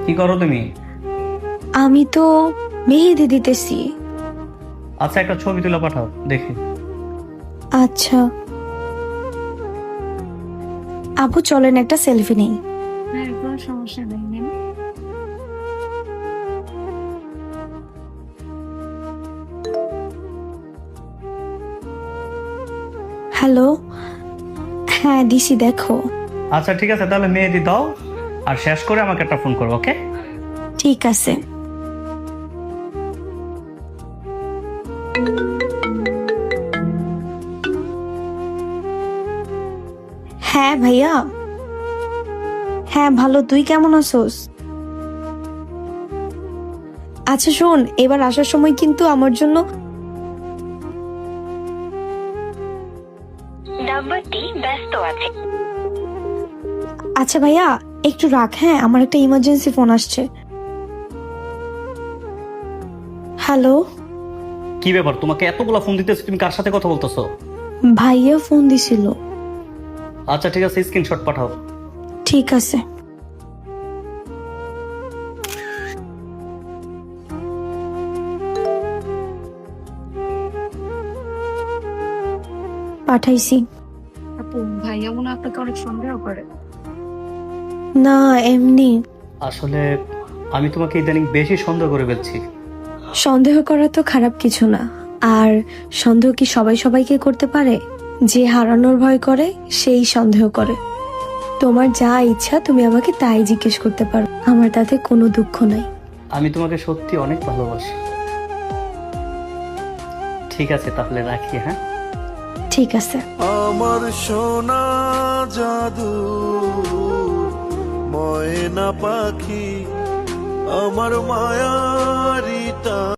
কি করো তুমি? আমি তো মেহেদি দিতেছি। আচ্ছা, একটা ছবি তুলে পাঠাও দেখি। আচ্ছা আপু, চলেন একটা সেলফি নেই। হ্যাঁ, কোনো সমস্যা নেই ম্যাম। হ্যালো, হ্যাঁ দিছি, দেখো। আচ্ছা ঠিক আছে, তাহলে মেহেদি দাও, আর শেষ করে আমাকে একটা ফোন করো, ওকে? ঠিক আছে। হ্যাঁ ভাইয়া, হ্যাঁ ভালো, তুই কেমন আছোস? আচ্ছা শোন, এবার আসার সময় কিন্তু আমার জন্য নাম্বারটি ব্যস্ত আছে। আচ্ছা ভাইয়া একটু রাখ, হ্যাঁ আমার একটা ইমার্জেন্সি ফোন আসছে। হ্যালো, কি ব্যাপার, তোমাকে এতগুলা ফোন দিতেছি, তুমি কার সাথে কথা বলতেছো? ভাইয়া ফোন দিছিল। আচ্ছা ঠিক আছে, স্ক্রিনশট পাঠাও। ঠিক আছে। পাঠাইছি। আপু, ভাইয়া মনে হয় আপনাকে অনেক সন্দেহ করে। না এমনি। আসলে আমি তোমাকে ইদানিং বেশি সন্দেহ করে ফেলছি। সন্দেহ করা তো খারাপ কিছু না। আর সন্দেহ কি সবাই সবাইকে করতে পারে? যে হারানোর ভয় করে সেই সন্দেহ করে। তোমার যা ইচ্ছা তুমি আমাকে তাই জিজ্ঞেস করতে পারো, আমার তাতে কোনো দুঃখ নাই। আমি তোমাকে সত্যি অনেক ভালোবাসি। ঠিক আছে তাহলে রাখি, হ্যাঁ? ঠিক আছে। আমার সোনা জাদু ময়না পাখি, আমার মায়ারিটা